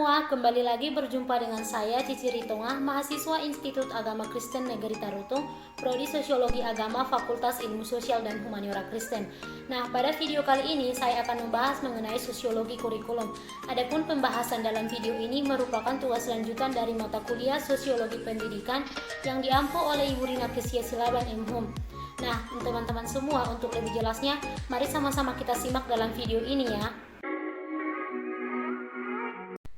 semua, kembali lagi berjumpa dengan saya Cici Ritonga, mahasiswa Institut Agama Kristen Negeri Tarutung, Prodi Sosiologi Agama Fakultas Ilmu Sosial dan Humaniora Kristen. Nah, pada video kali ini saya akan membahas mengenai sosiologi kurikulum. Adapun pembahasan dalam video ini merupakan tugas lanjutan dari mata kuliah Sosiologi Pendidikan yang diampu oleh Ibu Rina Kesia Silaban M.Hum. Nah, teman-teman semua, untuk lebih jelasnya, mari sama-sama kita simak dalam video ini ya.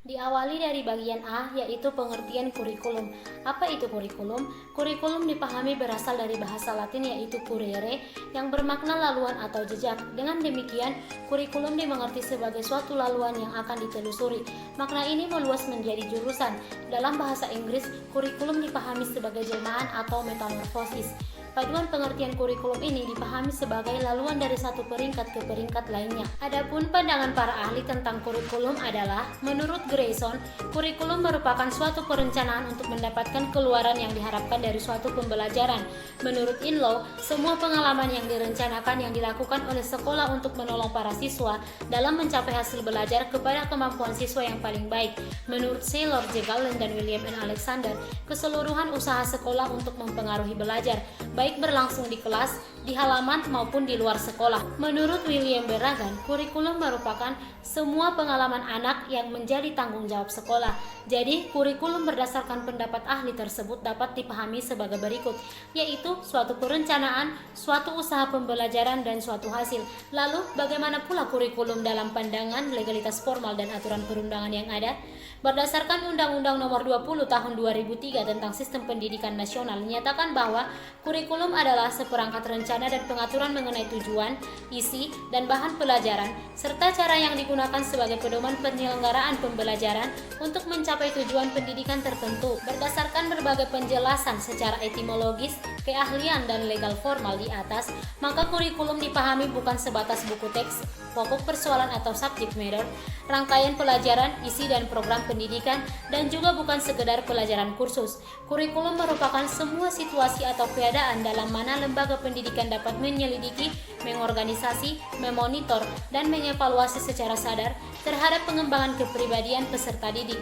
Diawali dari bagian A, yaitu pengertian kurikulum. Apa itu kurikulum? Kurikulum dipahami berasal dari bahasa Latin yaitu currere, yang bermakna laluan atau jejak. Dengan demikian, kurikulum dimengerti sebagai suatu laluan yang akan ditelusuri. Makna ini meluas menjadi jurusan. Dalam bahasa Inggris, kurikulum dipahami sebagai jelmaan atau metamorfosis. Paduan pengertian kurikulum ini dipahami sebagai laluan dari satu peringkat ke peringkat lainnya. Adapun pandangan para ahli tentang kurikulum adalah, menurut Grayson, kurikulum merupakan suatu perencanaan untuk mendapatkan keluaran yang diharapkan dari suatu pembelajaran. Menurut Inlow, semua pengalaman yang direncanakan yang dilakukan oleh sekolah untuk menolong para siswa dalam mencapai hasil belajar kepada kemampuan siswa yang paling baik. Menurut Saylor J. Gallen dan William N. Alexander, keseluruhan usaha sekolah untuk mempengaruhi belajar, baik berlangsung di kelas, di halaman, maupun di luar sekolah. Menurut William B. Ragan, kurikulum merupakan semua pengalaman anak yang menjadi tanggung jawab sekolah. Jadi, kurikulum berdasarkan pendapat ahli tersebut dapat dipahami sebagai berikut, yaitu suatu perencanaan, suatu usaha pembelajaran, dan suatu hasil. Lalu, bagaimana pula kurikulum dalam pandangan legalitas formal dan aturan perundangan yang ada? Berdasarkan Undang-Undang Nomor 20 Tahun 2003 tentang Sistem Pendidikan Nasional menyatakan bahwa kurikulum adalah seperangkat rencana dan pengaturan mengenai tujuan, isi, dan bahan pelajaran, serta cara yang digunakan sebagai pedoman penyelenggaraan pembelajaran untuk mencapai tujuan pendidikan tertentu. Berdasarkan berbagai penjelasan secara etimologis, keahlian, dan legal formal di atas, maka kurikulum dipahami bukan sebatas buku teks, pokok persoalan atau subject matter, rangkaian pelajaran, isi dan program pendidikan, dan juga bukan sekedar pelajaran kursus. Kurikulum merupakan semua situasi atau keadaan dalam mana lembaga pendidikan dapat menyelidiki, mengorganisasi, memonitor, dan mengevaluasi secara sadar terhadap pengembangan kepribadian peserta didik.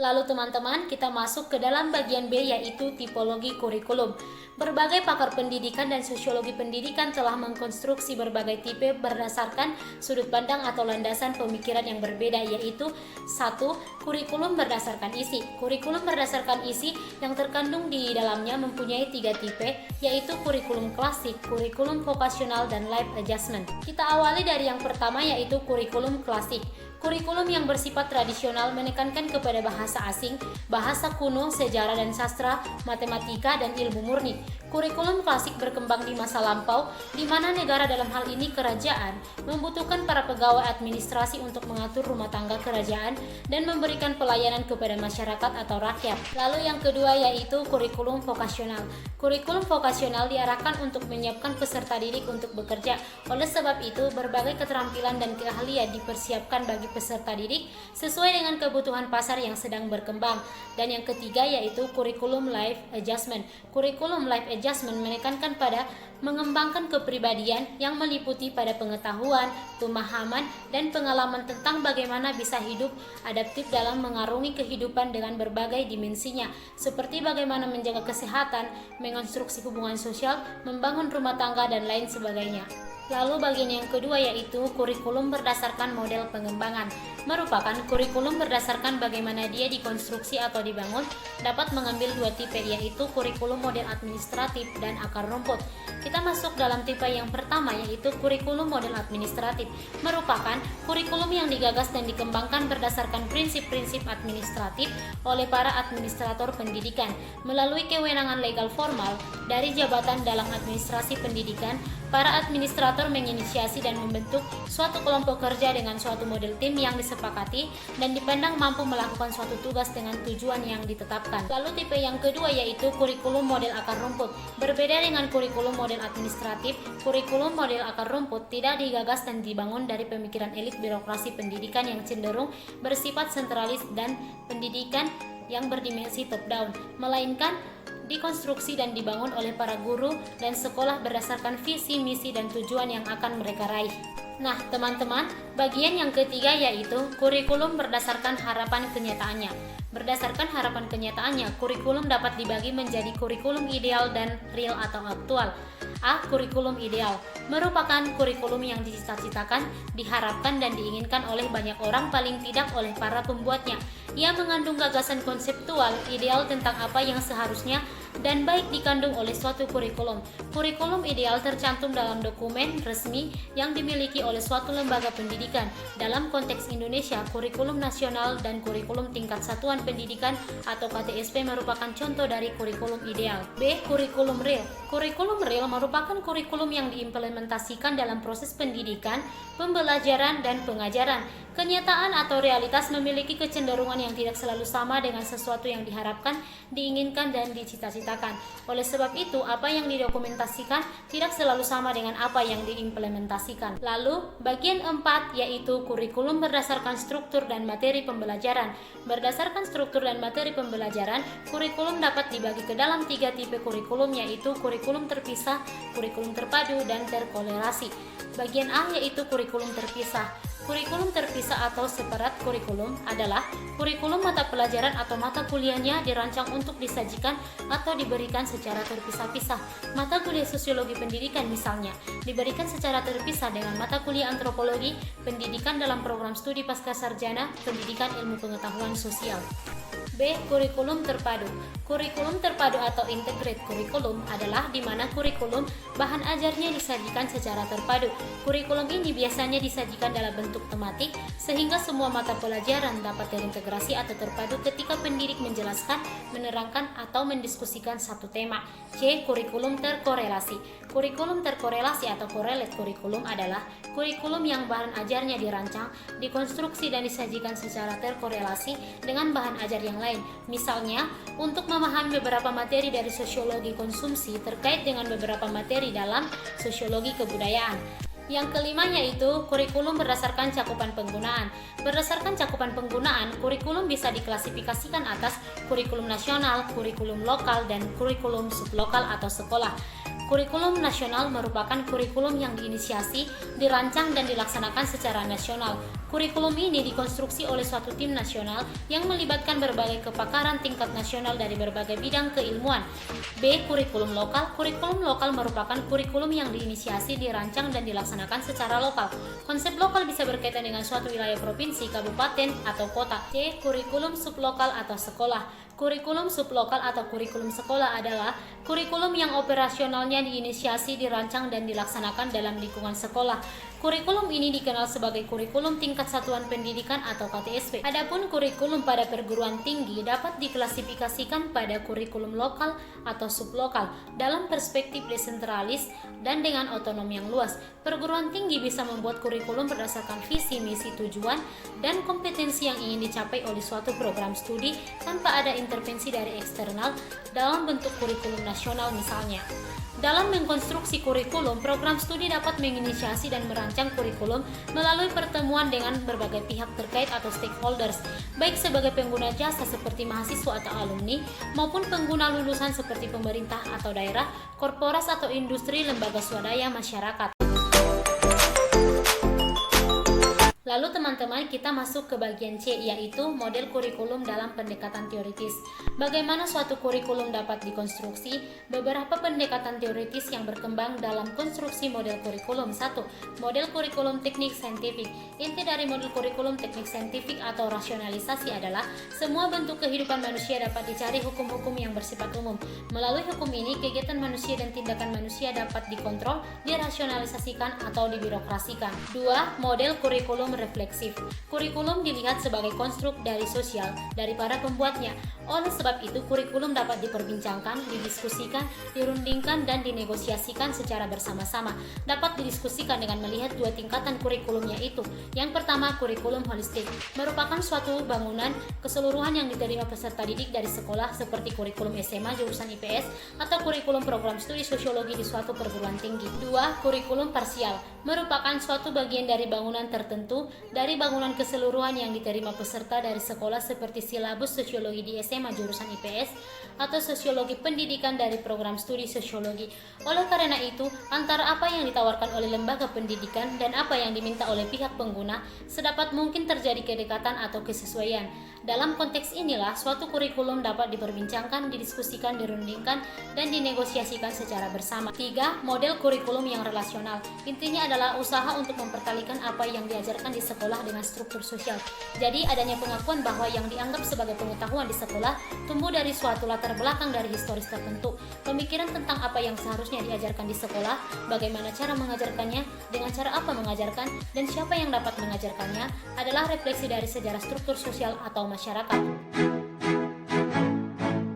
Lalu teman-teman, kita masuk ke dalam bagian B, yaitu tipologi kurikulum. Berbagai pakar pendidikan dan sosiologi pendidikan telah mengkonstruksi berbagai tipe berdasarkan sudut pandang atau landasan pemikiran yang berbeda, yaitu 1. Kurikulum berdasarkan isi. Kurikulum berdasarkan isi yang terkandung di dalamnya mempunyai 3 tipe, yaitu kurikulum klasik, kurikulum vokasional, dan life adjustment. Kita awali dari yang pertama, yaitu kurikulum klasik. Kurikulum yang bersifat tradisional menekankan kepada bahasa asing, bahasa kuno, sejarah dan sastra, matematika, dan ilmu murni. Kurikulum klasik berkembang di masa lampau, di mana negara, dalam hal ini kerajaan, membutuhkan para pegawai administrasi untuk mengatur rumah tangga kerajaan dan memberikan pelayanan kepada masyarakat atau rakyat. Lalu yang kedua, yaitu kurikulum vokasional. Kurikulum vokasional diarahkan untuk menyiapkan peserta didik untuk bekerja. Oleh sebab itu, berbagai keterampilan dan keahlian dipersiapkan bagi peserta didik sesuai dengan kebutuhan pasar yang sedang berkembang. Dan yang ketiga, yaitu kurikulum life adjustment. Kurikulum life adjustment menekankan pada mengembangkan kepribadian yang meliputi pada pengetahuan, pemahaman, dan pengalaman tentang bagaimana bisa hidup adaptif dalam mengarungi kehidupan dengan berbagai dimensinya, seperti bagaimana menjaga kesehatan, mengonstruksi hubungan sosial, membangun rumah tangga, dan lain sebagainya. Lalu bagian yang kedua, yaitu kurikulum berdasarkan model pengembangan. Merupakan kurikulum berdasarkan bagaimana dia dikonstruksi atau dibangun, dapat mengambil 2 tipe, yaitu kurikulum model administratif dan akar rumput. Kita masuk dalam tipe yang pertama, yaitu kurikulum model administratif. Merupakan kurikulum yang digagas dan dikembangkan berdasarkan prinsip-prinsip administratif oleh para administrator pendidikan melalui kewenangan legal formal dari jabatan dalam administrasi pendidikan. Para administrator menginisiasi dan membentuk suatu kelompok kerja dengan suatu model tim yang disepakati dan dipandang mampu melakukan suatu tugas dengan tujuan yang ditetapkan. Lalu tipe yang kedua, yaitu kurikulum model akar rumput. Berbeda dengan kurikulum model administratif, kurikulum model akar rumput tidak digagas dan dibangun dari pemikiran elit birokrasi pendidikan yang cenderung bersifat sentralis dan pendidikan yang berdimensi top down, melainkan dikonstruksi dan dibangun oleh para guru dan sekolah berdasarkan visi, misi, dan tujuan yang akan mereka raih. Nah, teman-teman, bagian yang ketiga yaitu kurikulum berdasarkan harapan kenyataannya. Berdasarkan harapan kenyataannya, kurikulum dapat dibagi menjadi kurikulum ideal dan real atau aktual. A. Kurikulum ideal merupakan kurikulum yang dicita-citakan, diharapkan, dan diinginkan oleh banyak orang, paling tidak oleh para pembuatnya. Ia mengandung gagasan konseptual ideal tentang apa yang seharusnya dan baik dikandung oleh suatu kurikulum. Kurikulum ideal tercantum dalam dokumen resmi yang dimiliki oleh suatu lembaga pendidikan. Dalam konteks Indonesia, kurikulum nasional dan kurikulum tingkat satuan pendidikan atau KTSP merupakan contoh dari kurikulum ideal. B. Kurikulum real. Kurikulum real merupakan kurikulum yang diimplementasikan dalam proses pendidikan, pembelajaran, dan pengajaran. Kenyataan atau realitas memiliki kecenderungan yang tidak selalu sama dengan sesuatu yang diharapkan, diinginkan, dan dicita-citakan. Oleh sebab itu, apa yang didokumentasikan tidak selalu sama dengan apa yang diimplementasikan. Lalu, bagian 4 yaitu kurikulum berdasarkan struktur dan materi pembelajaran. Berdasarkan struktur dan materi pembelajaran, kurikulum dapat dibagi ke dalam 3 tipe kurikulum, yaitu kurikulum terpisah, kurikulum terpadu, dan terkorelasi. Bagian A yaitu kurikulum terpisah. Kurikulum terpisah atau separate kurikulum adalah kurikulum mata pelajaran atau mata kuliahnya dirancang untuk disajikan atau diberikan secara terpisah-pisah. Mata kuliah sosiologi pendidikan misalnya diberikan secara terpisah dengan mata kuliah antropologi pendidikan dalam program studi pascasarjana pendidikan ilmu pengetahuan sosial. B. Kurikulum terpadu. Kurikulum terpadu atau integrated kurikulum adalah di mana kurikulum bahan ajarnya disajikan secara terpadu. Kurikulum ini biasanya disajikan dalam bentuk tematik sehingga semua mata pelajaran dapat terintegrasi atau terpadu ketika pendidik menjelaskan, menerangkan, atau mendiskusikan satu tema. C. Kurikulum terkorelasi. Kurikulum terkorelasi atau correlate kurikulum adalah kurikulum yang bahan ajarnya dirancang, dikonstruksi, dan disajikan secara terkorelasi dengan bahan ajar yang lain. Misalnya, untuk memahami beberapa materi dari sosiologi konsumsi terkait dengan beberapa materi dalam sosiologi kebudayaan. Yang kelima yaitu kurikulum berdasarkan cakupan penggunaan. Berdasarkan cakupan penggunaan, kurikulum bisa diklasifikasikan atas kurikulum nasional, kurikulum lokal, dan kurikulum sublokal atau sekolah. Kurikulum nasional merupakan kurikulum yang diinisiasi, dirancang, dan dilaksanakan secara nasional. Kurikulum ini dikonstruksi oleh suatu tim nasional yang melibatkan berbagai kepakaran tingkat nasional dari berbagai bidang keilmuan. B. Kurikulum lokal. Kurikulum lokal merupakan kurikulum yang diinisiasi, dirancang, dan dilaksanakan secara lokal. Konsep lokal bisa berkaitan dengan suatu wilayah provinsi, kabupaten, atau kota. C. Kurikulum sublokal atau sekolah. Kurikulum sublokal atau kurikulum sekolah adalah kurikulum yang operasionalnya diinisiasi, dirancang, dan dilaksanakan dalam lingkungan sekolah. Kurikulum ini dikenal sebagai kurikulum tingkat satuan pendidikan atau KTSP. Adapun kurikulum pada perguruan tinggi dapat diklasifikasikan pada kurikulum lokal atau sublokal dalam perspektif desentralis dan dengan otonomi yang luas. Perguruan tinggi bisa membuat kurikulum berdasarkan visi, misi, tujuan, dan kompetensi yang ingin dicapai oleh suatu program studi tanpa ada intervensi dari eksternal dalam bentuk kurikulum nasional misalnya. Dalam mengkonstruksi kurikulum, program studi dapat menginisiasi dan merancang kurikulum melalui pertemuan dengan berbagai pihak terkait atau stakeholders, baik sebagai pengguna jasa seperti mahasiswa atau alumni, maupun pengguna lulusan seperti pemerintah atau daerah, korporas atau industri, lembaga swadaya, masyarakat. Lalu teman-teman, kita masuk ke bagian C, yaitu model kurikulum dalam pendekatan teoritis. Bagaimana suatu kurikulum dapat dikonstruksi? Beberapa pendekatan teoritis yang berkembang dalam konstruksi model kurikulum. 1. Model kurikulum teknik saintifik. Inti dari model kurikulum teknik saintifik atau rasionalisasi adalah semua bentuk kehidupan manusia dapat dicari hukum-hukum yang bersifat umum. Melalui hukum ini, kegiatan manusia dan tindakan manusia dapat dikontrol, dirasionalisasikan, atau dibirokrasikan. 2. Model kurikulum refleksif. Kurikulum dilihat sebagai konstruk dari sosial dari para pembuatnya. Oleh sebab itu, kurikulum dapat diperbincangkan, didiskusikan, dirundingkan, dan dinegosiasikan secara bersama-sama. Dapat didiskusikan dengan melihat dua tingkatan kurikulum, yaitu yang pertama, kurikulum holistik, merupakan suatu bangunan keseluruhan yang diterima peserta didik dari sekolah seperti kurikulum SMA jurusan IPS atau kurikulum program studi sosiologi di suatu perguruan tinggi. 2. Kurikulum parsial, merupakan suatu bagian dari bangunan tertentu dari bangunan keseluruhan yang diterima peserta dari sekolah seperti silabus sosiologi di SMA SMA jurusan IPS atau Sosiologi Pendidikan dari program studi Sosiologi. Oleh karena itu, antara apa yang ditawarkan oleh lembaga pendidikan dan apa yang diminta oleh pihak pengguna, sedapat mungkin terjadi kedekatan atau kesesuaian. Dalam konteks inilah, suatu kurikulum dapat diperbincangkan, didiskusikan, dirundingkan, dan dinegosiasikan secara bersama. 3. Model kurikulum yang relasional. Intinya adalah usaha untuk mempertalikan apa yang diajarkan di sekolah dengan struktur sosial. Jadi, adanya pengakuan bahwa yang dianggap sebagai pengetahuan di sekolah tumbuh dari suatu latar belakang dari historis tertentu. Pemikiran tentang apa yang seharusnya diajarkan di sekolah, bagaimana cara mengajarkannya, dengan cara apa mengajarkan, dan siapa yang dapat mengajarkannya adalah refleksi dari sejarah struktur sosial atau masyarakat.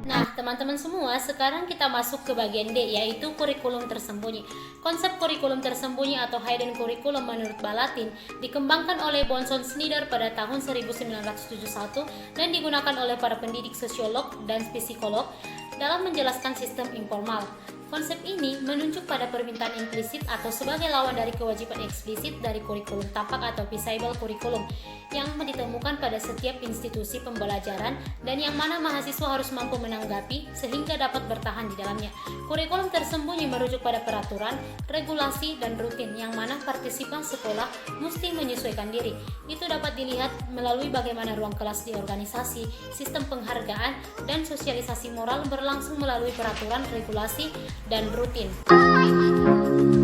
Nah, teman-teman semua, sekarang kita masuk ke bagian D, yaitu kurikulum tersembunyi. Konsep kurikulum tersembunyi atau hidden curriculum menurut Balatin dikembangkan oleh Bonson Snyder pada tahun 1971 dan digunakan oleh para pendidik sosiolog dan psikolog dalam menjelaskan sistem informal. Konsep ini menunjuk pada permintaan implisit atau sebagai lawan dari kewajiban eksplisit dari kurikulum tampak atau visible kurikulum yang ditemukan pada setiap institusi pembelajaran dan yang mana mahasiswa harus mampu menanggapi sehingga dapat bertahan di dalamnya. Kurikulum tersembunyi merujuk pada peraturan, regulasi, dan rutin yang mana partisipan sekolah mesti menyesuaikan diri. Itu dapat dilihat melalui bagaimana ruang kelas di organisasi, sistem penghargaan, dan sosialisasi moral berlangsung melalui peraturan, regulasi, dan rutin.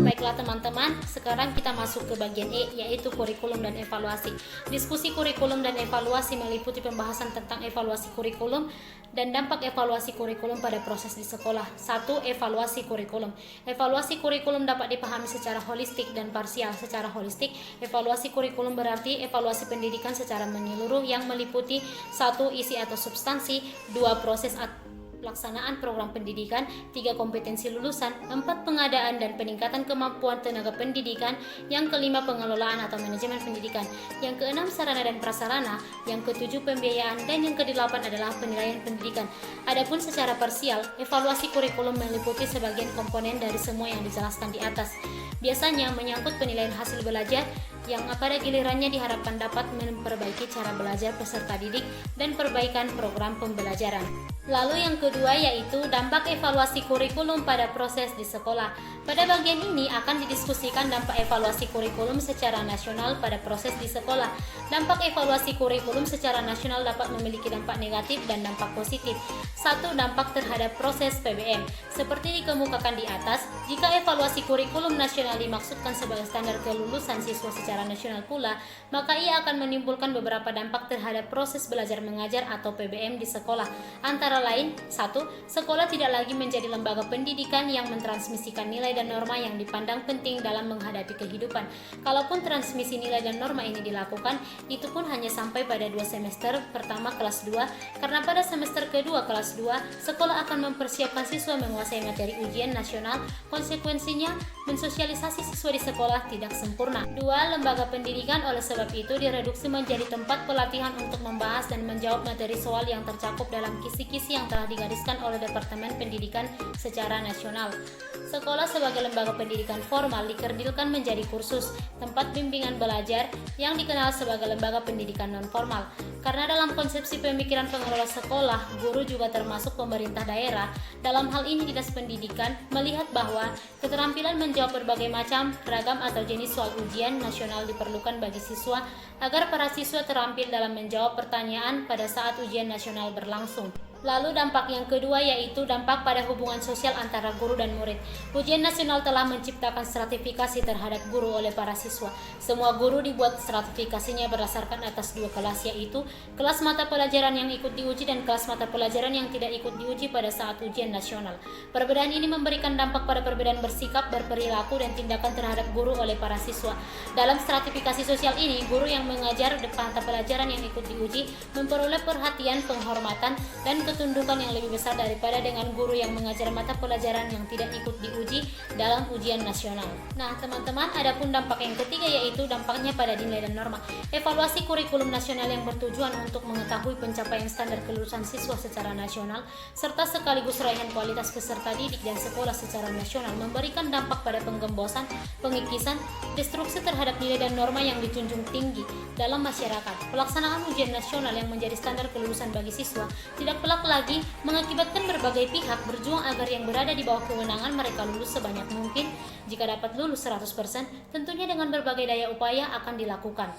Baiklah teman-teman, sekarang kita masuk ke bagian E, yaitu kurikulum dan evaluasi. Diskusi kurikulum dan evaluasi meliputi pembahasan tentang evaluasi kurikulum dan dampak evaluasi kurikulum pada proses di sekolah. 1. Evaluasi kurikulum. Evaluasi kurikulum dapat dipahami secara holistik dan parsial. Secara holistik, evaluasi kurikulum berarti evaluasi pendidikan secara menyeluruh yang meliputi 1. Isi atau substansi, 2. Proses pelaksanaan program pendidikan, 3. Kompetensi lulusan, 4. Pengadaan dan peningkatan kemampuan tenaga pendidikan, yang kelima pengelolaan atau manajemen pendidikan, yang keenam sarana dan prasarana, yang ketujuh pembiayaan, dan yang kedelapan adalah penilaian pendidikan. Adapun secara parsial, evaluasi kurikulum meliputi sebagian komponen dari semua yang dijelaskan di atas. Biasanya menyangkut penilaian hasil belajar yang pada gilirannya diharapkan dapat memperbaiki cara belajar peserta didik dan perbaikan program pembelajaran. Lalu yang kedua yaitu dampak evaluasi kurikulum pada proses di sekolah. Pada bagian ini akan didiskusikan dampak evaluasi kurikulum secara nasional pada proses di sekolah. Dampak evaluasi kurikulum secara nasional dapat memiliki dampak negatif dan dampak positif. 1. Dampak terhadap proses PBM. Seperti dikemukakan di atas, jika evaluasi kurikulum nasional dimaksudkan sebagai standar kelulusan siswa secara nasional pula, maka ia akan menimbulkan beberapa dampak terhadap proses belajar mengajar atau PBM di sekolah. Antara lain, 1. Sekolah tidak lagi menjadi lembaga pendidikan yang mentransmisikan nilai dan norma yang dipandang penting dalam menghadapi kehidupan. Kalaupun transmisi nilai dan norma ini dilakukan, itu pun hanya sampai pada 2 semester pertama kelas 2, karena pada semester kedua kelas 2, sekolah akan mempersiapkan siswa menguasai materi ujian nasional. Konsekuensinya, mensosialisasi siswa di sekolah tidak sempurna. 2. Lembaga pendidikan oleh sebab itu direduksi menjadi tempat pelatihan untuk membahas dan menjawab materi soal yang tercakup dalam kisi-kisi yang telah digariskan oleh Departemen Pendidikan secara nasional. Sekolah sebagai lembaga pendidikan formal dikerdilkan menjadi kursus, tempat bimbingan belajar yang dikenal sebagai lembaga pendidikan non-formal. Karena dalam konsepsi pemikiran pengelola sekolah, guru juga termasuk pemerintah daerah. Dalam hal ini Dinas Pendidikan melihat bahwa keterampilan menjawab berbagai macam, ragam atau jenis soal ujian nasional diperlukan bagi siswa agar para siswa terampil dalam menjawab pertanyaan pada saat ujian nasional berlangsung. Lalu dampak yang kedua yaitu dampak pada hubungan sosial antara guru dan murid. Ujian nasional telah menciptakan stratifikasi terhadap guru oleh para siswa. Semua guru dibuat stratifikasinya berdasarkan atas 2 kelas, yaitu kelas mata pelajaran yang ikut diuji dan kelas mata pelajaran yang tidak ikut diuji pada saat ujian nasional. Perbedaan ini memberikan dampak pada perbedaan bersikap, berperilaku, dan tindakan terhadap guru oleh para siswa. Dalam stratifikasi sosial ini, guru yang mengajar mata pelajaran yang ikut diuji memperoleh perhatian, penghormatan, dan ketundukan yang lebih besar daripada dengan guru yang mengajar mata pelajaran yang tidak ikut diuji dalam ujian nasional. Nah, teman-teman, adapun dampak yang ketiga yaitu dampaknya pada nilai dan norma. Evaluasi kurikulum nasional yang bertujuan untuk mengetahui pencapaian standar kelulusan siswa secara nasional serta sekaligus raihan kualitas peserta didik dan sekolah secara nasional memberikan dampak pada penggembosan, pengikisan, destruksi terhadap nilai dan norma yang dijunjung tinggi dalam masyarakat. Pelaksanaan ujian nasional yang menjadi standar kelulusan bagi siswa tidak pelak berdampak lagi mengakibatkan berbagai pihak berjuang agar yang berada di bawah kewenangan mereka lulus sebanyak mungkin. Jika dapat lulus 100%, tentunya dengan berbagai daya upaya akan dilakukan.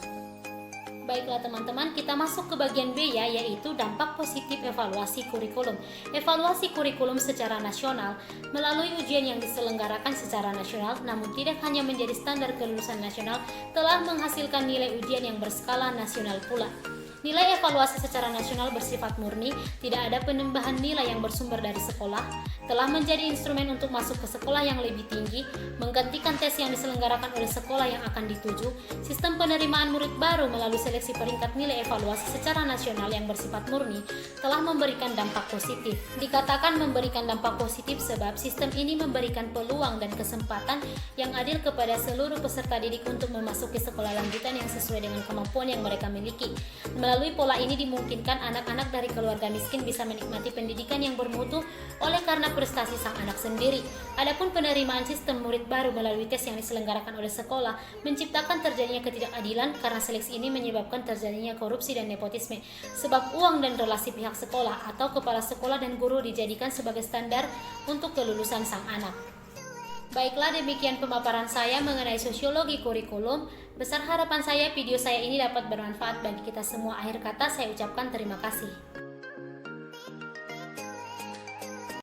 Baiklah teman-teman, kita masuk ke bagian B ya, yaitu dampak positif evaluasi kurikulum. Evaluasi kurikulum secara nasional melalui ujian yang diselenggarakan secara nasional, namun tidak hanya menjadi standar kelulusan nasional, telah menghasilkan nilai ujian yang berskala nasional pula. Nilai evaluasi secara nasional bersifat murni, tidak ada penambahan nilai yang bersumber dari sekolah, telah menjadi instrumen untuk masuk ke sekolah yang lebih tinggi, menggantikan tes yang diselenggarakan oleh sekolah yang akan dituju. Sistem penerimaan murid baru melalui seleksi peringkat nilai evaluasi secara nasional yang bersifat murni telah memberikan dampak positif. Dikatakan memberikan dampak positif sebab sistem ini memberikan peluang dan kesempatan yang adil kepada seluruh peserta didik untuk memasuki sekolah lanjutan yang sesuai dengan kemampuan yang mereka miliki. Melalui pola ini dimungkinkan anak-anak dari keluarga miskin bisa menikmati pendidikan yang bermutu oleh karena prestasi sang anak sendiri. Adapun penerimaan sistem murid baru melalui tes yang diselenggarakan oleh sekolah menciptakan terjadinya ketidakadilan karena seleksi ini menyebabkan terjadinya korupsi dan nepotisme. Sebab uang dan relasi pihak sekolah atau kepala sekolah dan guru dijadikan sebagai standar untuk kelulusan sang anak. Baiklah, demikian pemaparan saya mengenai sosiologi kurikulum. Besar harapan saya video saya ini dapat bermanfaat bagi kita semua. Akhir kata saya ucapkan terima kasih.